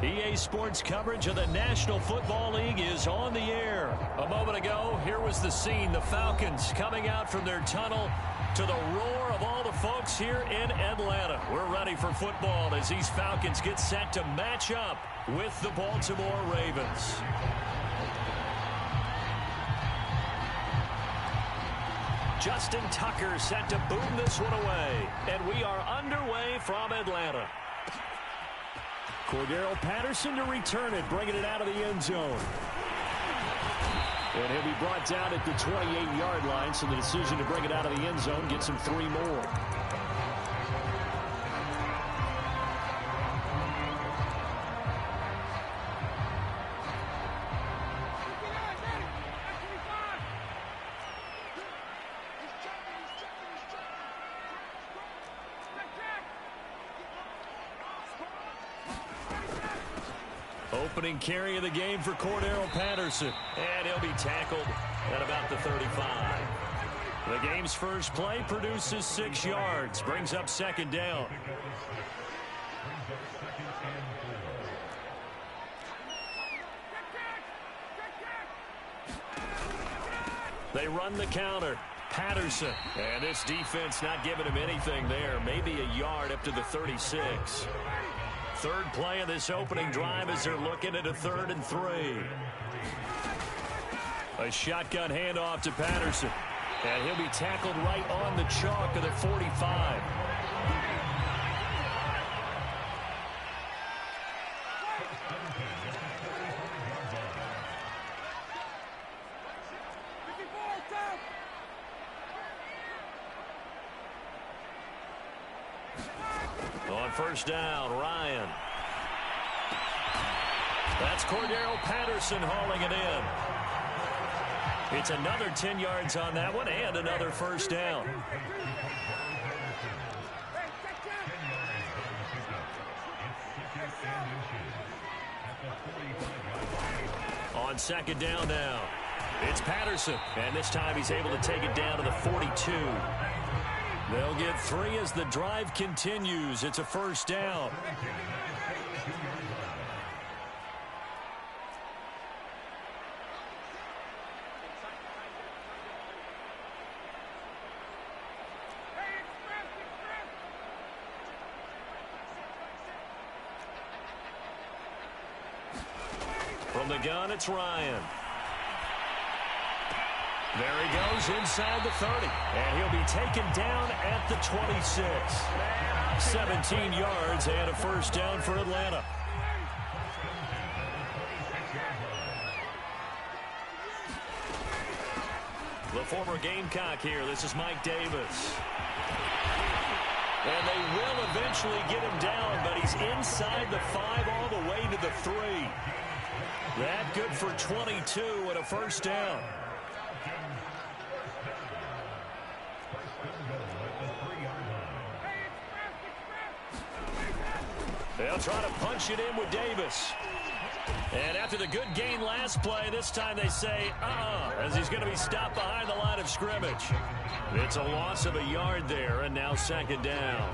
EA Sports coverage of the National Football League is on the air. A moment ago, here was the scene. The Falcons coming out from their tunnel to the roar of all the folks here in Atlanta. We're ready for football as these Falcons get set to match up with the Baltimore Ravens. Justin Tucker set to boom this one away. And we are underway from Atlanta. Cordero Patterson to return it, bringing it out of the end zone. And he'll be brought down at the 28-yard line, so the decision to bring it out of the end zone gets him 3 more. Opening carry of the game for Cordero Patterson. And he'll be tackled at about the 35. The game's first play produces 6 yards. Brings up second down. They run the counter. Patterson. And this defense not giving him anything there. Maybe a yard up to the 36. Third play of this opening drive as they're looking at a 3rd and 3. A shotgun handoff to Patterson. And he'll be tackled right on the chalk of the 45. On first down, Ryan. That's Cordero Patterson hauling it in. It's another 10 yards on that one and another first down. On second down now, it's Patterson. And this time he's able to take it down to the 42. They'll get 3 as the drive continues. It's a first down. From the gun, it's Ryan. There he goes inside the 30. And he'll be taken down at the 26. 17 yards and a first down for Atlanta. The former Gamecock here. This is Mike Davis. And they will eventually get him down, but he's inside the 5 all the way to the 3. That good for 22 and a first down. They'll try to punch it in with Davis. And after the good gain last play, this time they say, as he's going to be stopped behind the line of scrimmage. It's a loss of a yard there, and now second down.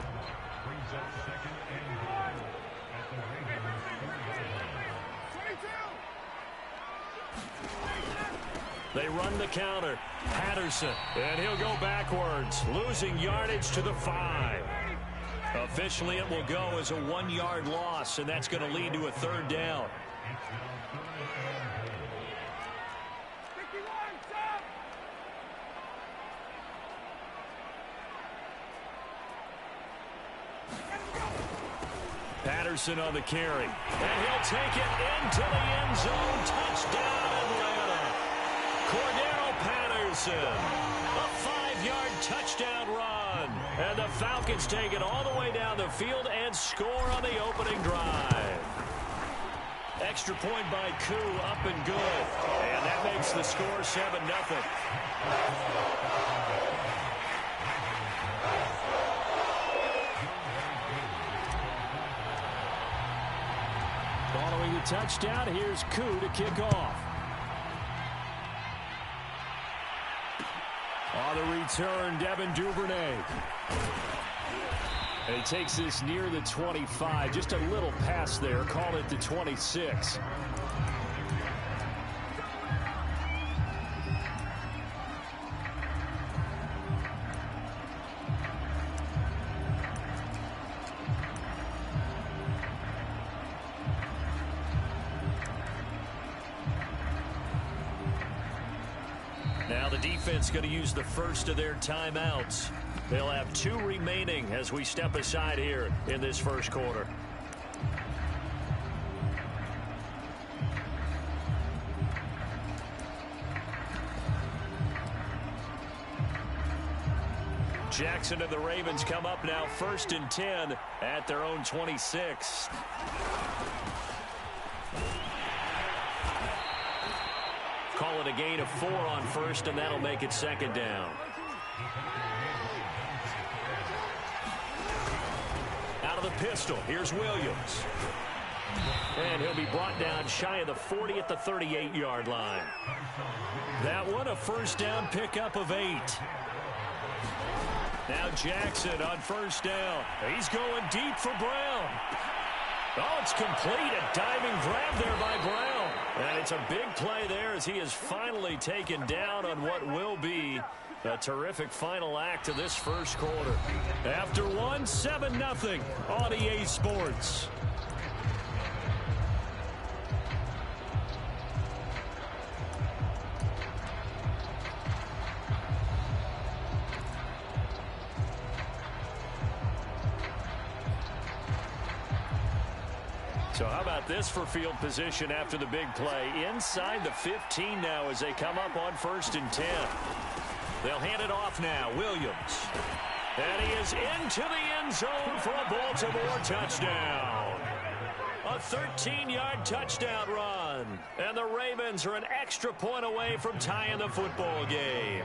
They run the counter. Patterson, and he'll go backwards, losing yardage to the 5. Officially, it will go as a 1-yard loss, and that's going to lead to a third down. Patterson on the carry, and he'll take it into the end zone. Touchdown, Atlanta. Cordero Patterson, a 5-yard touchdown run. And the Falcons take it all the way down the field and score on the opening drive. Extra point by Koo, up and good. And that makes the score 7-0. Following the touchdown, here's Koo to kick off. On the return, Devin Duvernay. And he takes this near the 25. Just a little pass there. Call it the 26. Now the defense going to use the first of their timeouts. They'll have 2 remaining as we step aside here in this first quarter. Jackson and the Ravens come up now 1st and 10 at their own 26. Call it a gain of 4 on first, and that'll make it 2nd down. Out of the pistol, here's Williams. And he'll be brought down shy of the 40 at the 38-yard line. That one a first down pickup of 8. Now Jackson on first down. He's going deep for Brown. Oh, it's complete. A diving grab there by Brown. And it's a big play there as he is finally taken down on what will be a terrific final act of this first quarter. After one, 7-0 on EA Sports. So how about this for field position after the big play? Inside the 15 now as they come up on 1st and 10. They'll hand it off now. Williams. And he is into the end zone for a Baltimore touchdown. A 13-yard touchdown run. And the Ravens are an extra point away from tying the football game.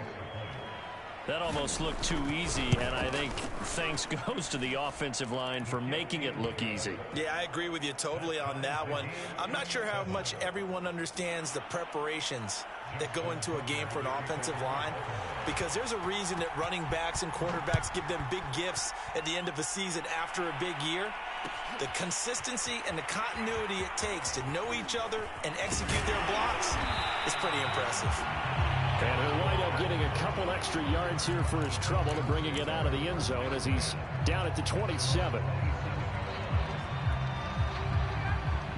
That almost looked too easy, and I think thanks goes to the offensive line for making it look easy. Yeah, I agree with you totally on that one. I'm not sure how much everyone understands the preparations that go into a game for an offensive line, because there's a reason that running backs and quarterbacks give them big gifts at the end of the season after a big year. The consistency and the continuity it takes to know each other and execute their blocks is pretty impressive. And he'll wind up getting a couple extra yards here for his trouble and bringing it out of the end zone as he's down at the 27.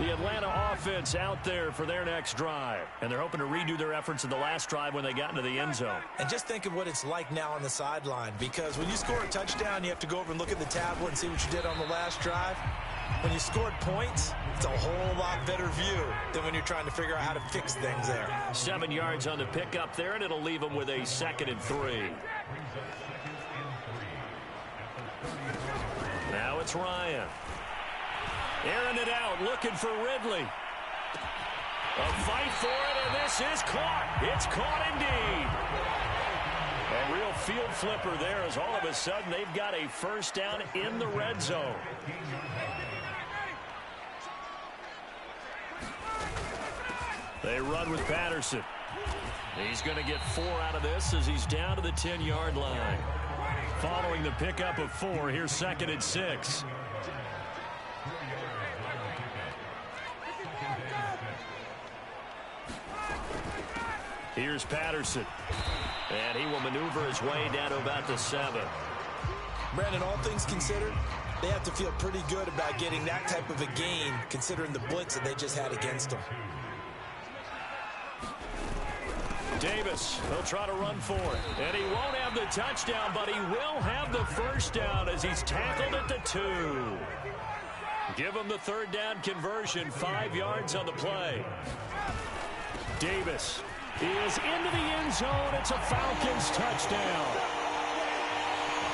The Atlanta offense out there for their next drive. And they're hoping to redo their efforts in the last drive when they got into the end zone. And just think of what it's like now on the sideline, because when you score a touchdown, you have to go over and look at the tablet and see what you did on the last drive. When you scored points, it's a whole lot better view than when you're trying to figure out how to fix things there. 7 yards on the pickup there, and it'll leave them with a 2nd and 3. Now it's Ryan. Airing it out, looking for Ridley. A fight for it, and this is caught. It's caught indeed. A real field flipper there as all of a sudden they've got a first down in the red zone. They run with Patterson. He's going to get 4 out of this as he's down to the 10-yard line. Following the pickup of 4, here's 2nd and 6. Here's Patterson. And he will maneuver his way down to about the 7. Brandon, all things considered, they have to feel pretty good about getting that type of a gain considering the blitz that they just had against them. Davis, he'll try to run for it. And he won't have the touchdown, but he will have the first down as he's tackled at the 2. Give him the 3rd down conversion, 5 yards on the play. Davis is into the end zone. It's a Falcons touchdown.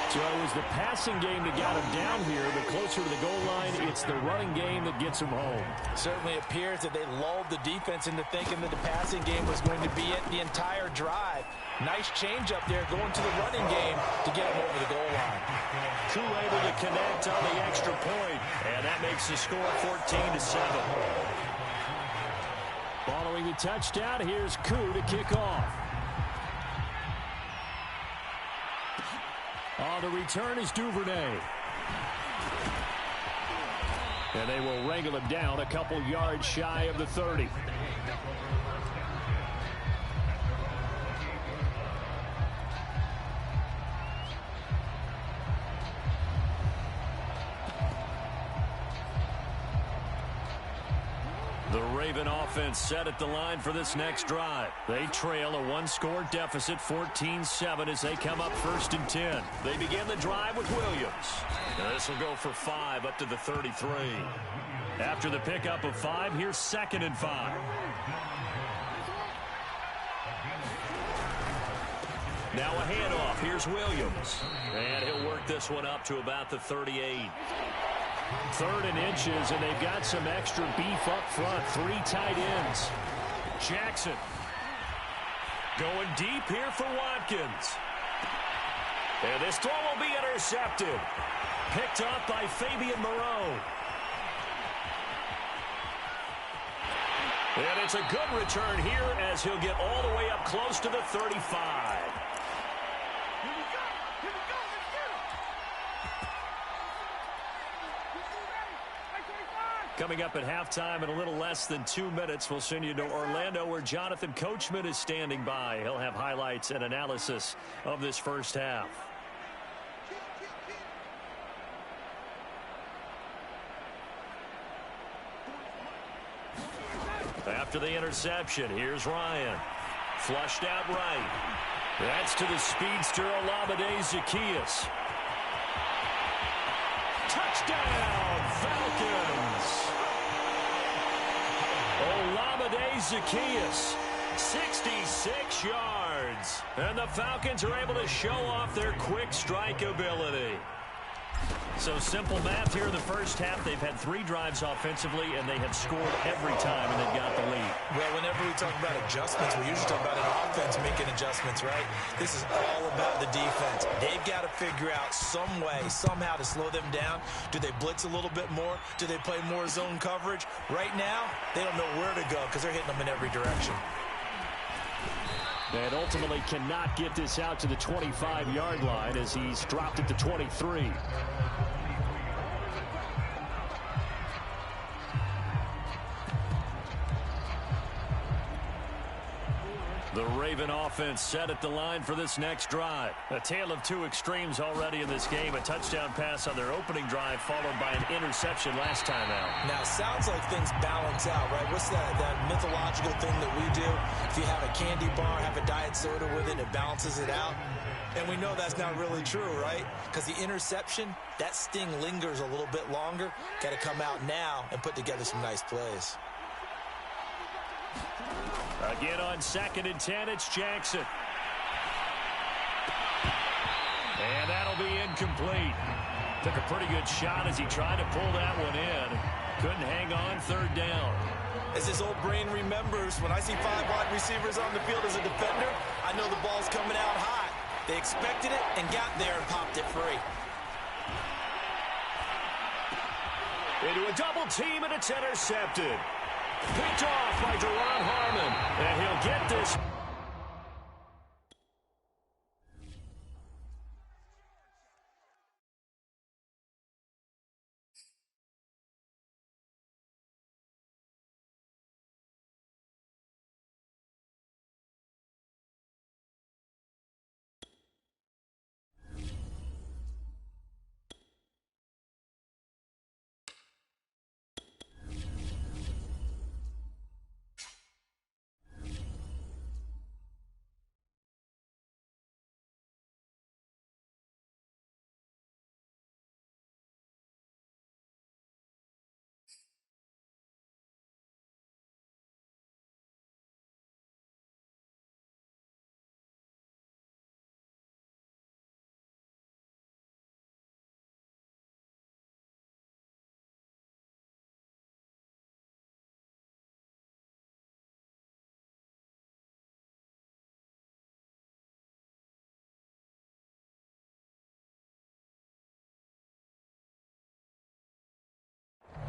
So it was the passing game that got him down here, but closer to the goal line, it's the running game that gets him home. Certainly appears that they lulled the defense into thinking that the passing game was going to be it the entire drive. Nice change up there going to the running game to get him over the goal line. Koo able to connect on the extra point, and that makes the score 14-7. Following the touchdown, here's Koo to kick off. On the return is Duvernay. And they will wrangle him down a couple yards shy of the 30. The Raven offense set at the line for this next drive. They trail a one-score deficit, 14-7, as they come up 1st and 10. They begin the drive with Williams. This will go for 5 up to the 33. After the pickup of 5, here's 2nd and 5. Now a handoff. Here's Williams. And he'll work this one up to about the 38. 3rd and inches, and they've got some extra beef up front. 3 tight ends. Jackson going deep here for Watkins. And this throw will be intercepted. Picked up by Fabian Moreau. And it's a good return here as he'll get all the way up close to the 35. Coming up at halftime in a little less than 2 minutes, we'll send you to Orlando where Jonathan Coachman is standing by. He'll have highlights and analysis of this first half. After the interception, here's Ryan. Flushed out right. That's to the speedster Olamide Zaccheaus. Touchdown, Falcons! Olamide Zaccheaus, 66 yards. And the Falcons are able to show off their quick strike ability. So simple math here in the first half. They've had 3 drives offensively, and they have scored every time, and they've got the lead. Well, whenever we talk about adjustments, we usually talk about an offense making adjustments, right? This is all about the defense. They've got to figure out some way, somehow to slow them down. Do they blitz a little bit more? Do they play more zone coverage? Right now, they don't know where to go because they're hitting them in every direction. And ultimately cannot get this out to the 25-yard line as he's dropped at the 23. The Raven offense set at the line for this next drive. A tale of 2 extremes already in this game. A touchdown pass on their opening drive followed by an interception last time out. Now, it sounds like things balance out, right? What's that mythological thing that we do? If you have a candy bar, have a diet soda with it, it balances it out. And we know that's not really true, right? Because the interception, that sting lingers a little bit longer. Got to come out now and put together some nice plays. Again on 2nd and 10, it's Jackson. And that'll be incomplete. Took a pretty good shot as he tried to pull that one in. Couldn't hang on 3rd down. As his old brain remembers, when I see 5 wide receivers on the field as a defender, I know the ball's coming out high. They expected it and got there and popped it free. Into a double team, and it's intercepted. Picked off by Deron Harmon, and he'll get this.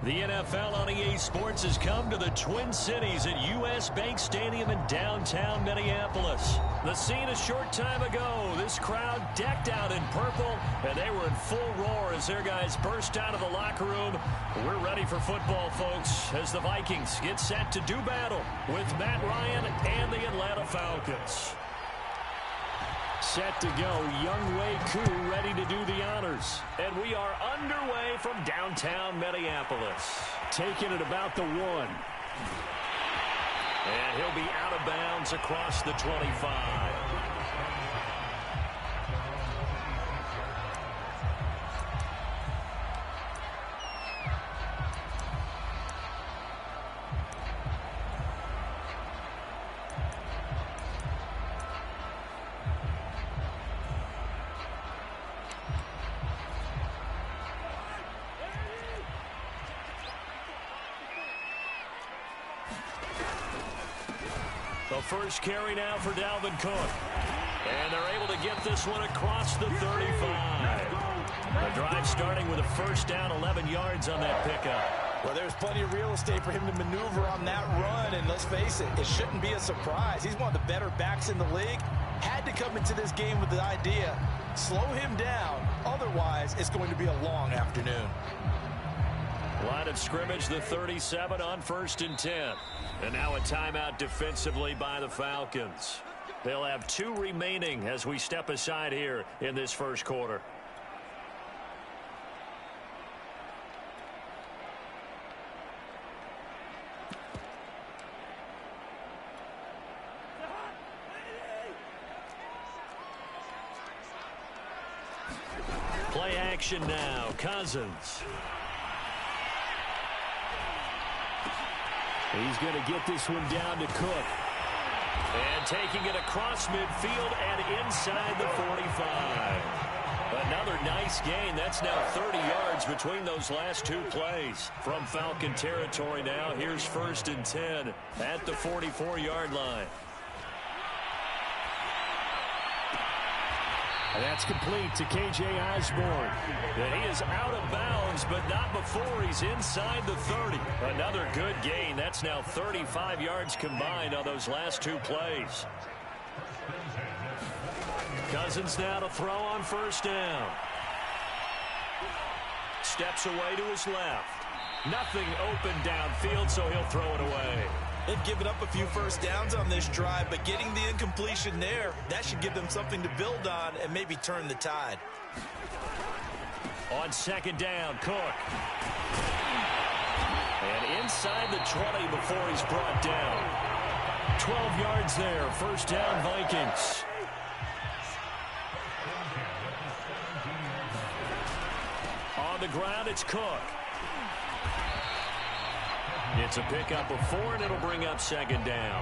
The NFL on EA Sports has come to the Twin Cities at U.S. Bank Stadium in downtown Minneapolis. The scene a short time ago, this crowd decked out in purple, and they were in full roar as their guys burst out of the locker room. We're ready for football, folks, as the Vikings get set to do battle with Matt Ryan and the Atlanta Falcons. Set to go, Younghoe Koo ready to do the honors. And we are underway from downtown Minneapolis. Taking it about the 1. And he'll be out of bounds across the 25. The first carry now for Dalvin Cook. And they're able to get this one across the 35. The drive starting with a first down, 11 yards on that pickup. Well, there's plenty of real estate for him to maneuver on that run, and let's face it, it shouldn't be a surprise. He's one of the better backs in the league. Had to come into this game with the idea, slow him down, otherwise it's going to be a long afternoon. Line of scrimmage, the 37 on 1st and 10. And now a timeout defensively by the Falcons. They'll have 2 remaining as we step aside here in this first quarter. Play action now, Cousins. He's going to get this one down to Cook. And taking it across midfield and inside the 45. Another nice gain. That's now 30 yards between those last 2 plays. From Falcon territory now, here's 1st and 10 at the 44-yard line. And that's complete to K.J. Osborne. And he is out of bounds, but not before he's inside the 30. Another good gain. That's now 35 yards combined on those last 2 plays. Cousins now to throw on 1st down. Steps away to his left. Nothing open downfield, so he'll throw it away. They've given up a few first downs on this drive, but getting the incompletion there, that should give them something to build on and maybe turn the tide. On 2nd down, Cook. And inside the 20 before he's brought down. 12 yards there, 1st down Vikings. On the ground, it's Cook. It's a pickup of 4, and it'll bring up 2nd down.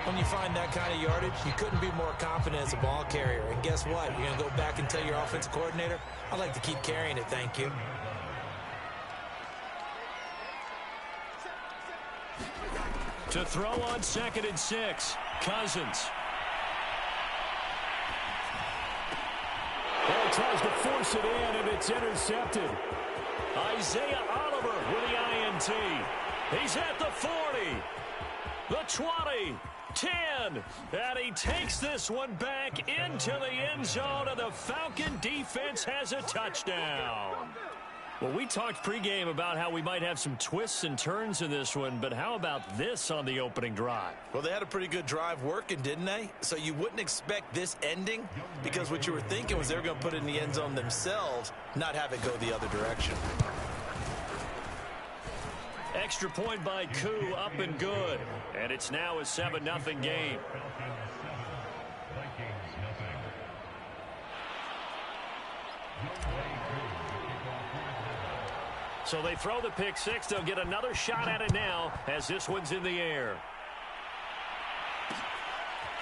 When you find that kind of yardage, you couldn't be more confident as a ball carrier. And guess what? You're going to go back and tell your offensive coordinator, I'd like to keep carrying it, thank you. To throw on 2nd and 6, Cousins. Well, tries to force it in, and it's intercepted. Isaiah Oliver with the INT. He's at the 40, the 20, 10, and he takes this one back into the end zone, and the Falcon defense has a touchdown. Well, we talked pregame about how we might have some twists and turns in this one, but how about this on the opening drive? Well, they had a pretty good drive working, didn't they? So you wouldn't expect this ending, because what you were thinking was they were going to put it in the end zone themselves, not have it go the other direction. Extra point by Koo, up and good. And it's now a 7-0 game. So they throw the pick 6. They'll get another shot at it now as this one's in the air.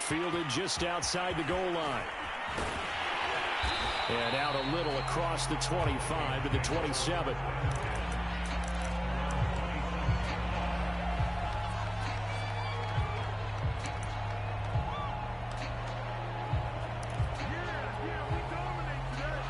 Fielded just outside the goal line. And out a little across the 25 to the 27.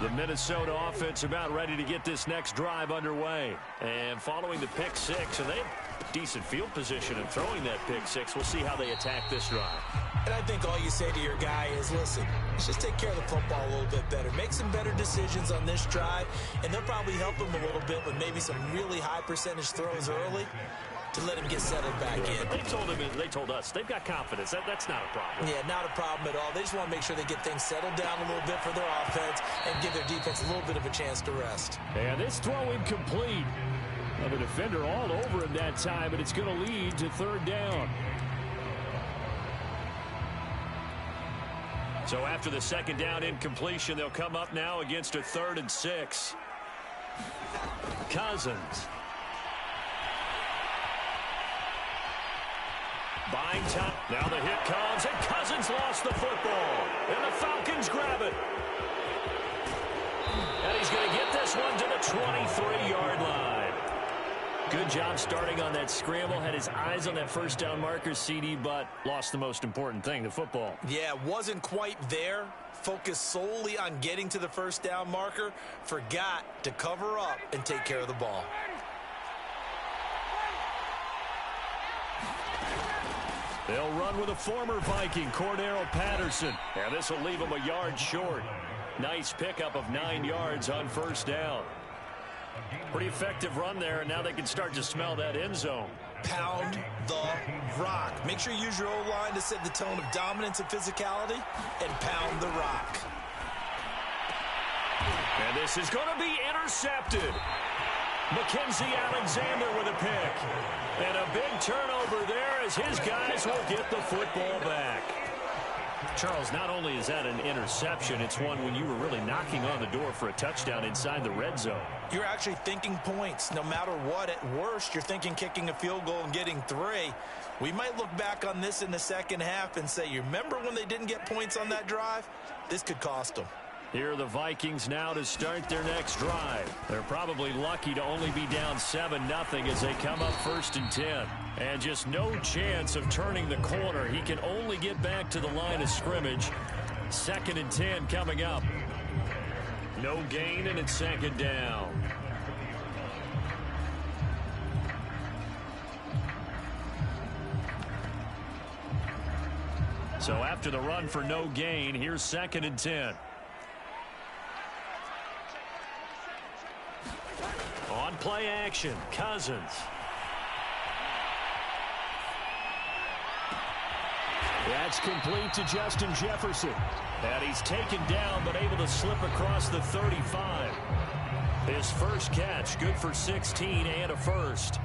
The Minnesota offense about ready to get this next drive underway. And following the pick six, and they have decent field position in throwing that pick six. We'll see how they attack this drive. And I think all you say to your guy is, listen, let's just take care of the football a little bit better. Make some better decisions on this drive, and they'll probably help him a little bit with maybe some really high percentage throws early to let him get settled back in. They told us they've got confidence. That's not a problem. Yeah, not a problem at all. They just want to make sure they get things settled down a little bit for their offense and give their defense a little bit of a chance to rest. And this throw incomplete. Well, the defender all over him that time, and it's going to lead to third down. So after the second down incompletion, they'll come up now against a 3rd and 6. Cousins. Buying time. Now the hit comes, and Cousins lost the football. And the Falcons grab it. And he's going to get this one to the 23-yard line. Good job starting on that scramble. Had his eyes on that first down marker, CD, but lost the most important thing, the football. Yeah, wasn't quite there. Focused solely on getting to the first down marker. Forgot to cover up and take care of the ball. They'll run with a former Viking, Cordero Patterson. And this will leave him a yard short. Nice pickup of 9 yards on first down. Pretty effective run there, and now they can start to smell that end zone. Pound the rock. Make sure you use your O-line to set the tone of dominance and physicality, and pound the rock. And this is going to be intercepted. Mackenzie Alexander with a pick. And a big turnover there as his guys will get the football back. Charles, not only is that an interception, it's one when you were really knocking on the door for a touchdown inside the red zone. You're actually thinking points. No matter what, at worst, you're thinking kicking a field goal and getting 3. We might look back on this in the second half and say, you remember when they didn't get points on that drive? This could cost them. Here are the Vikings now to start their next drive. They're probably lucky to only be down 7-0 as they come up 1st and 10. And just no chance of turning the corner. He can only get back to the line of scrimmage. 2nd and 10 coming up. No gain, and it's 2nd down. So after the run for no gain, here's 2nd and 10. On play action, Cousins. That's complete to Justin Jefferson. And he's taken down, but able to slip across the 35. His first catch, good for 16 and a first.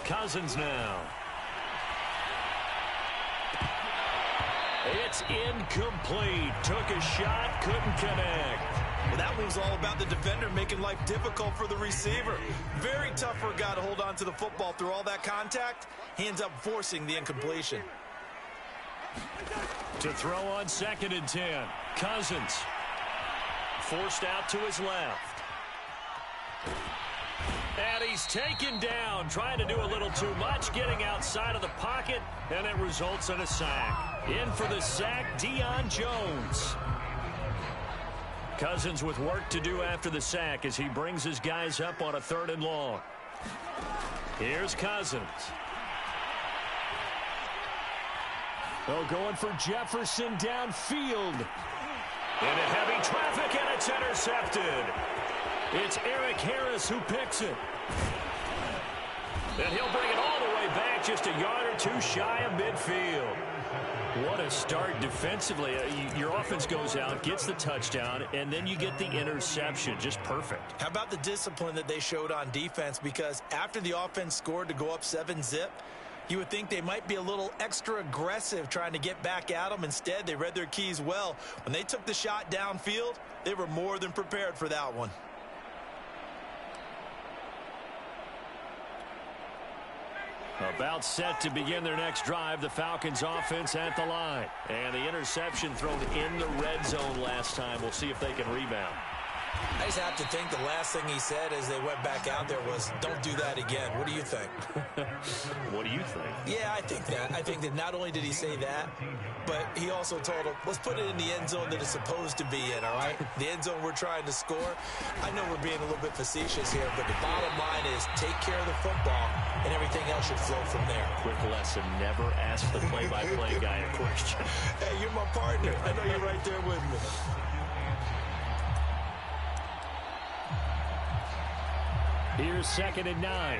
Cousins now. It's incomplete. Took a shot, couldn't connect. Well, that was all about the defender making life difficult for the receiver. Very tough for a guy to hold on to the football through all that contact. He ends up forcing the incompletion. To throw on 2nd and 10. Cousins. Forced out to his left. And he's taken down, trying to do a little too much, getting outside of the pocket, and it results in a sack. In for the sack, Deion Jones. Cousins with work to do after the sack as he brings his guys up on a 3rd and long. Here's Cousins. Oh, going for Jefferson downfield. Into heavy traffic, and it's intercepted. It's Eric Harris who picks it. And he'll bring it all the way back, just a yard or 2 shy of midfield. What a start defensively. Your offense goes out, gets the touchdown, and then you get the interception. Just perfect. How about the discipline that they showed on defense? Because after the offense scored to go up 7-zip, you would think they might be a little extra aggressive trying to get back at them. Instead, they read their keys well. When they took the shot downfield, they were more than prepared for that one. About set to begin their next drive, the Falcons offense at the line. And the interception thrown in the red zone last time. We'll see if they can rebound. I just have to think the last thing he said as they went back out there was, don't do that again. What do you think? What do you think? Yeah, I think that. I think that not only did he say that, but he also told him, let's put it in the end zone that it's supposed to be in, all right? The end zone we're trying to score. I know we're being a little bit facetious here, but the bottom line is take care of the football, and everything else should flow from there. Quick lesson, never ask the play-by-play guy a question. Hey, you're my partner. I know you're right there with me. Here's 2nd and 9.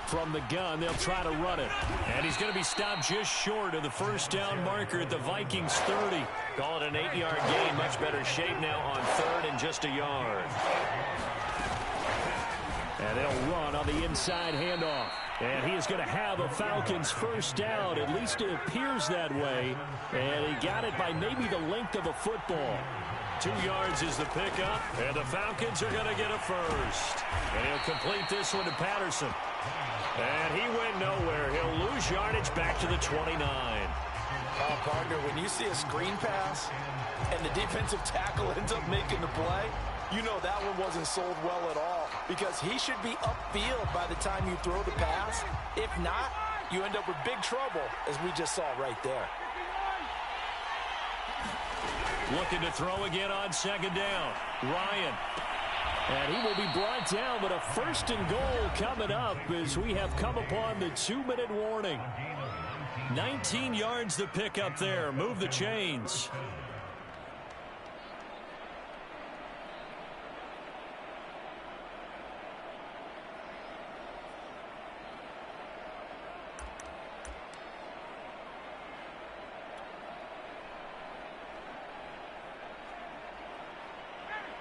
From the gun, they'll try to run it. And he's going to be stopped just short of the first down marker at the Vikings 30. Call it an 8-yard gain. Much better shape now on 3rd and just a yard. And they'll run on the inside handoff. And he is going to have a Falcons first down. At least it appears that way. And he got it by maybe the length of a football. 2 yards is the pickup. And the Falcons are going to get a first. And he'll complete this one to Patterson. And he went nowhere. He'll lose yardage back to the 29. Partner, when you see a screen pass and the defensive tackle ends up making the play, you know that one wasn't sold well at all, because he should be upfield by the time you throw the pass. If not, you end up with big trouble, as we just saw right there. Looking to throw again on 2nd down. Ryan. And he will be brought down, but a 1st and goal coming up as we have come upon the 2-minute warning. 19 yards to pick up there. Move the chains.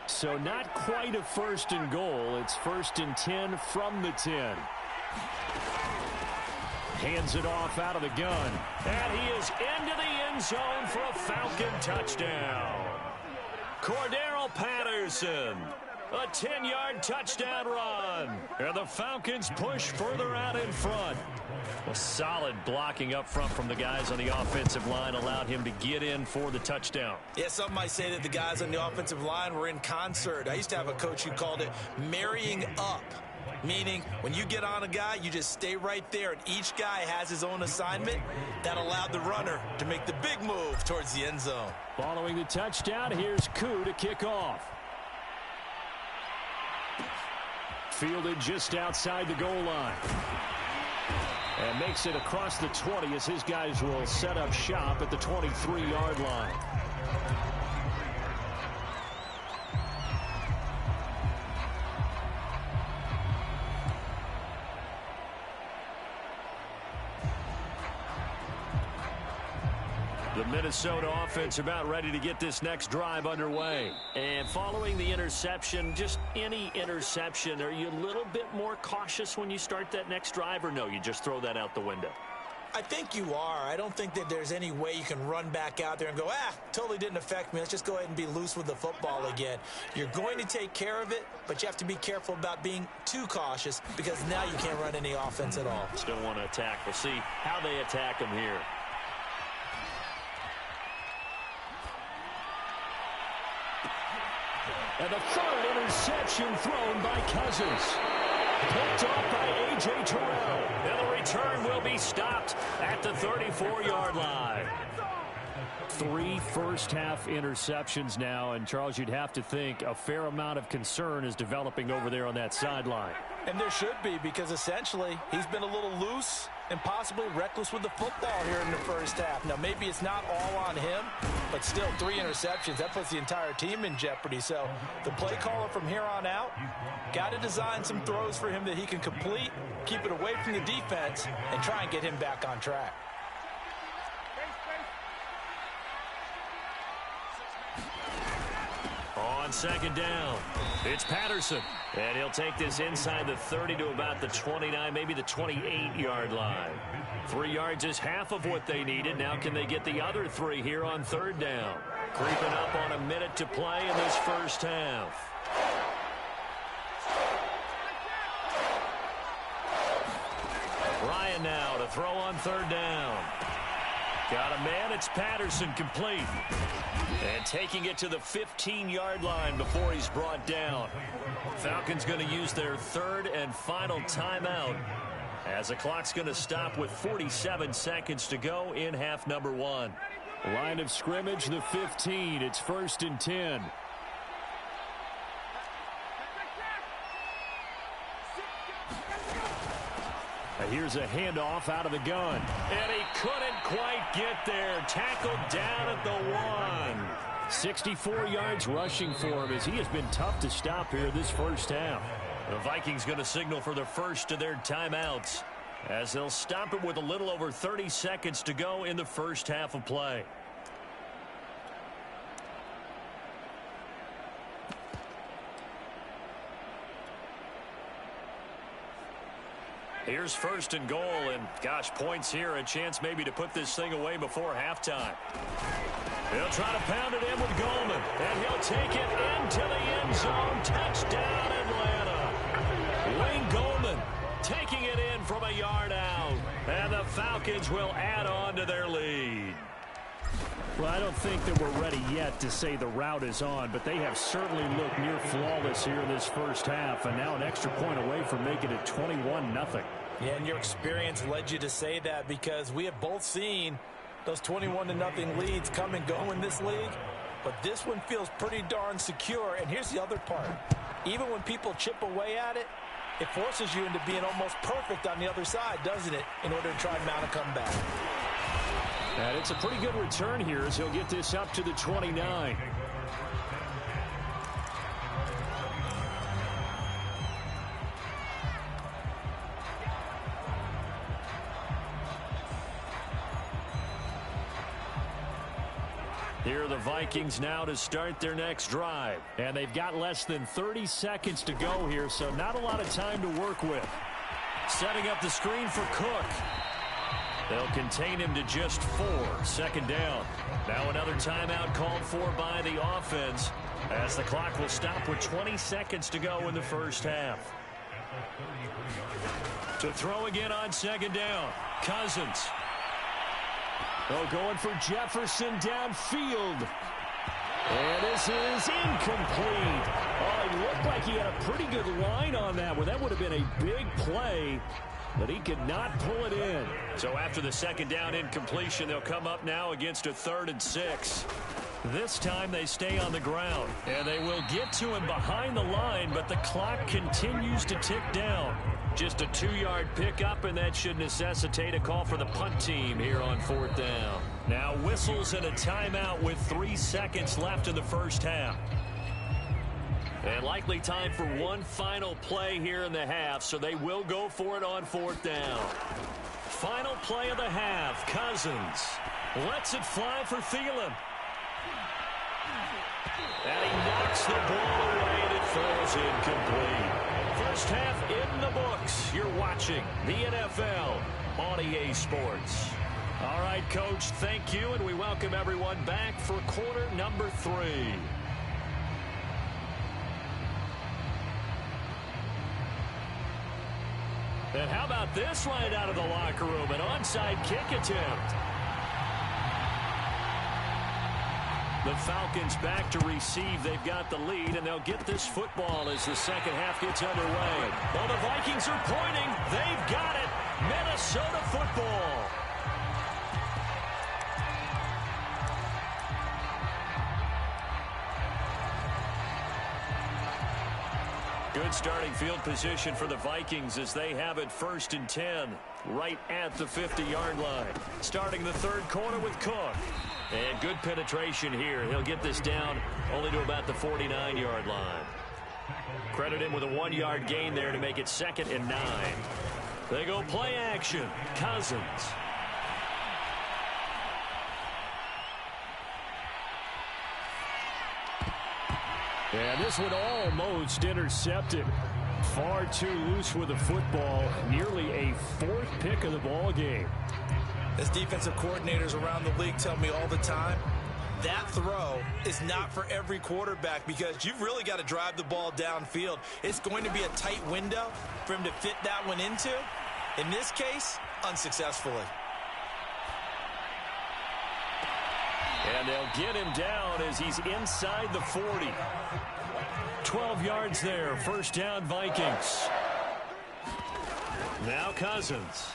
So not quite a 1st and goal. It's 1st and 10 from the 10. Hands it off out of the gun. And he is into the end zone for a Falcon touchdown. Cordero Patterson. A 10-yard touchdown run. And the Falcons push further out in front. A solid blocking up front from the guys on the offensive line allowed him to get in for the touchdown. Yeah, some might say that the guys on the offensive line were in concert. I used to have a coach who called it marrying up, meaning when you get on a guy, you just stay right there, and each guy has his own assignment. That allowed the runner to make the big move towards the end zone. Following the touchdown, here's Koo to kick off. Fielded just outside the goal line. And makes it across the 20 as his guys will set up shop at the 23-yard line. The Minnesota offense about ready to get this next drive underway. And following the interception, just any interception, are you a little bit more cautious when you start that next drive, or no, you just throw that out the window? I think you are. I don't think that there's any way you can run back out there and go, totally didn't affect me. Let's just go ahead and be loose with the football again. You're going to take care of it, but you have to be careful about being too cautious, because now you can't run any offense at all. Still want to attack. We'll see how they attack him here. And the 3rd interception thrown by Cousins. Picked off by A.J. Terrell. And the return will be stopped at the 34-yard line. 3 first-half interceptions now, and Charles, you'd have to think a fair amount of concern is developing over there on that sideline. And there should be, because essentially he's been a little loose and possibly reckless with the football here in the first half. Now, maybe it's not all on him, but still 3 interceptions. That puts the entire team in jeopardy. So the play caller from here on out got to design some throws for him that he can complete, keep it away from the defense, and try and get him back on track. On 2nd down, it's Patterson. And he'll take this inside the 30 to about the 29, maybe the 28-yard line. 3 yards is half of what they needed. Now can they get the other 3 here on 3rd down? Creeping up on a minute to play in this first half. Ryan now to throw on 3rd down. Got a man. It's Patterson, complete. And taking it to the 15-yard line before he's brought down. Falcons going to use their third and final timeout as the clock's going to stop with 47 seconds to go in half number one. Line of scrimmage, the 15. It's 1st and 10. Here's a handoff out of the gun. And he couldn't quite get there. Tackled down at the 1. 64 yards rushing for him as he has been tough to stop here this first half. The Vikings going to signal for the first of their timeouts as they'll stop it with a little over 30 seconds to go in the first half of play. Here's 1st and goal, and gosh, points here, a chance maybe to put this thing away before halftime. He'll try to pound it in with Goldman, and he'll take it into the end zone. Touchdown, Atlanta. Wayne Goldman taking it in from a yard out, and the Falcons will add on to their lead. Well, I don't think that we're ready yet to say the route is on, but they have certainly looked near flawless here in this first half, and now an extra point away from making it 21-0. Yeah, and your experience led you to say that because we have both seen those 21-0 leads come and go in this league, but this one feels pretty darn secure. And here's the other part. Even when people chip away at it, it forces you into being almost perfect on the other side, doesn't it, in order to try and mount a comeback. And it's a pretty good return here as he'll get this up to the 29. Here are the Vikings now to start their next drive. And they've got less than 30 seconds to go here, so not a lot of time to work with. Setting up the screen for Cook. They'll contain him to just 4. 2nd down. Now another timeout called for by the offense as the clock will stop with 20 seconds to go in the first half. To throw again on 2nd down. Cousins. Oh, going for Jefferson downfield. And this is incomplete. Oh, it looked like he had a pretty good line on that one. That would have been a big play, but he could not pull it in. So after the 2nd down incompletion, they'll come up now against a 3rd and 6. This time they stay on the ground, and they will get to him behind the line, but the clock continues to tick down. Just a 2-yard pickup, and that should necessitate a call for the punt team here on 4th down. Now whistles and a timeout with 3 seconds left in the first half. And likely time for one final play here in the half, so they will go for it on 4th down. Final play of the half. Cousins lets it fly for Thielen. And he knocks the ball away, and it falls incomplete. First half in the books. You're watching the NFL on EA Sports. All right, Coach, thank you, and we welcome everyone back for quarter number 3. And how about this right out of the locker room? An onside kick attempt. The Falcons back to receive. They've got the lead, and they'll get this football as the second half gets underway. Well, the Vikings are pointing. They've got it. Minnesota football. Good starting field position for the Vikings as they have it 1st and 10 right at the 50-yard line. Starting the 3rd quarter with Cook. And good penetration here. He'll get this down only to about the 49-yard line. Credit him with a 1-yard gain there to make it 2nd and 9. They go play action. Cousins. And this one almost intercepted. Far too loose with the football. Nearly a 4th pick of the ball game. As defensive coordinators around the league tell me all the time, that throw is not for every quarterback because you've really got to drive the ball downfield. It's going to be a tight window for him to fit that one into. In this case, unsuccessfully. And they'll get him down as he's inside the 40. 12 yards there. First down, Vikings. Now Cousins.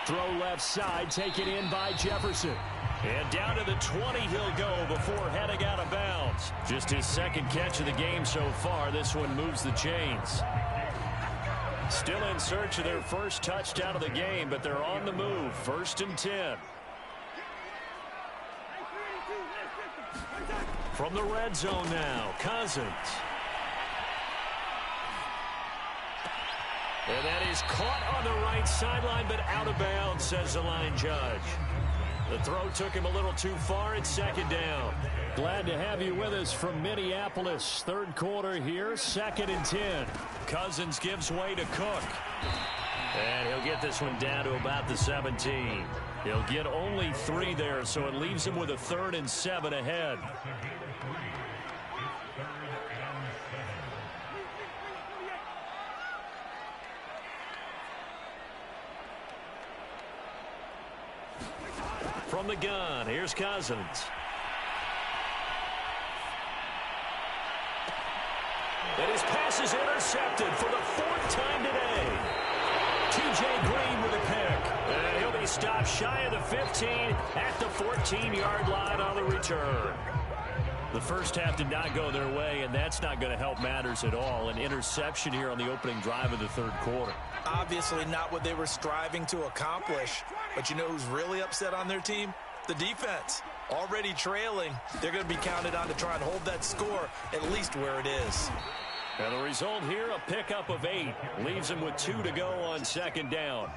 Throw left side, taken in by Jefferson. And down to the 20 he'll go before heading out of bounds. Just his second catch of the game so far. This one moves the chains. Still in search of their first touchdown of the game, but they're on the move. 1st and 10. From the red zone now, Cousins. And that is caught on the right sideline, but out of bounds, says the line judge. The throw took him a little too far. It's 2nd down. Glad to have you with us from Minneapolis. 3rd quarter here, 2nd and 10. Cousins gives way to Cook. And he'll get this one down to about the 17. He'll get only 3 there, so it leaves him with a 3rd and 7 ahead. From the gun, here's Cousins. And his pass is intercepted for the 4th time today. T.J. Green with a pick. And he'll be stopped shy of the 15 at the 14-yard line on the return. The first half did not go their way, and that's not going to help matters at all. An interception here on the opening drive of the 3rd quarter. Obviously not what they were striving to accomplish. But you know who's really upset on their team? The defense. Already trailing. They're going to be counted on to try and hold that score at least where it is. And the result here, a pickup of 8. Leaves them with 2 to go on 2nd down.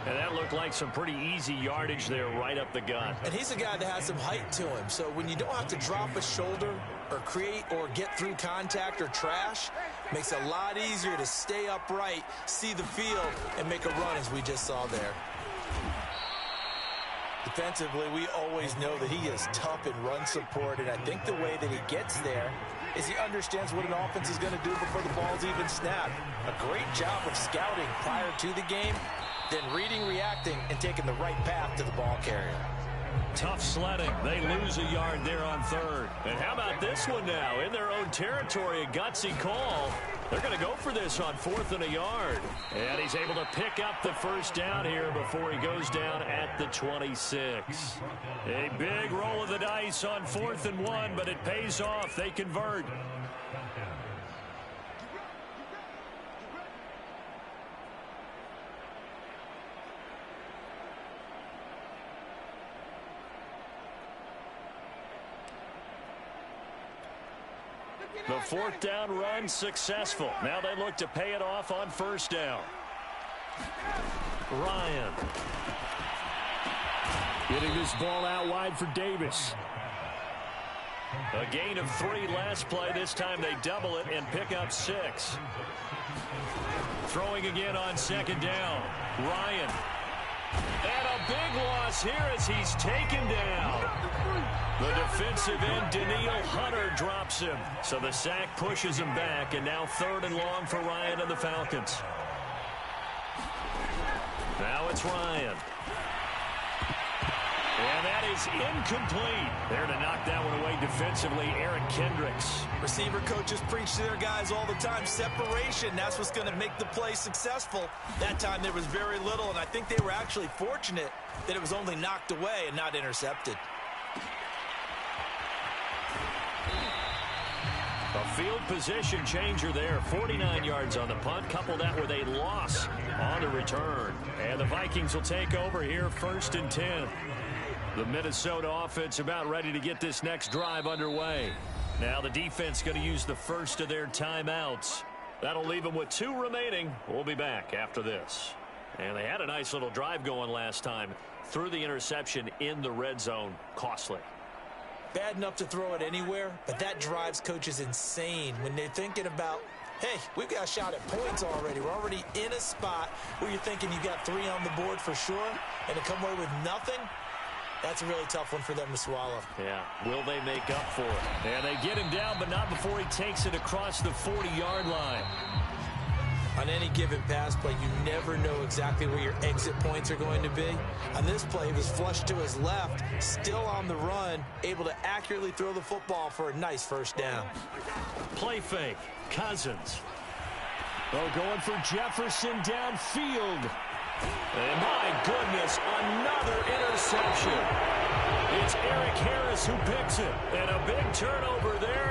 And that looked like some pretty easy yardage there right up the gut. And he's a guy that has some height to him. So when you don't have to drop a shoulder or create or get through contact or trash, makes it a lot easier to stay upright, see the field, and make a run as we just saw there. Defensively, we always know that he is tough in run support, and I think the way that he gets there is he understands what an offense is going to do before the ball's even snapped. A great job of scouting prior to the game, then reading, reacting, and taking the right path to the ball carrier. Tough sledding. They lose a yard there on 3rd. And how about this one now? In their own territory, a gutsy call. They're going to go for this on 4th and a yard. And he's able to pick up the first down here before he goes down at the 26. A big roll of the dice on 4th and 1, but it pays off. They convert. The 4th down run successful. Now they look to pay it off on 1st down. Ryan. Getting this ball out wide for Davis. A gain of 3 last play. This time they double it and pick up 6. Throwing again on 2nd down. Ryan. And a big loss here as he's taken down. The defensive end, Daniil Hunter, drops him. So the sack pushes him back, and now 3rd and long for Ryan and the Falcons. Now it's Ryan. And that is incomplete. There to knock that one away defensively, Eric Kendricks. Receiver coaches preach to their guys all the time. Separation, that's what's going to make the play successful. That time there was very little, and I think they were actually fortunate that it was only knocked away and not intercepted. A field position changer there. 49 yards on the punt. Couple that with a loss on the return. And the Vikings will take over here 1st and 10. The Minnesota offense about ready to get this next drive underway. Now the defense going to use the first of their timeouts. That'll leave them with 2 remaining. We'll be back after this. And they had a nice little drive going last time. Threw the interception in the red zone. Costly. Bad enough to throw it anywhere, but that drives coaches insane when they're thinking about, hey, we've got a shot at points already. We're already in a spot where you're thinking you got 3 on the board for sure, and to come away with nothing, that's a really tough one for them to swallow. Yeah, will they make up for it? And they get him down, but not before he takes it across the 40-yard line. On any given pass play, you never know exactly where your exit points are going to be. On this play, he was flushed to his left, still on the run, able to accurately throw the football for a nice first down. Play fake. Cousins. Oh, going for Jefferson downfield. And my goodness, another interception. It's Eric Harris who picks it. And a big turnover there.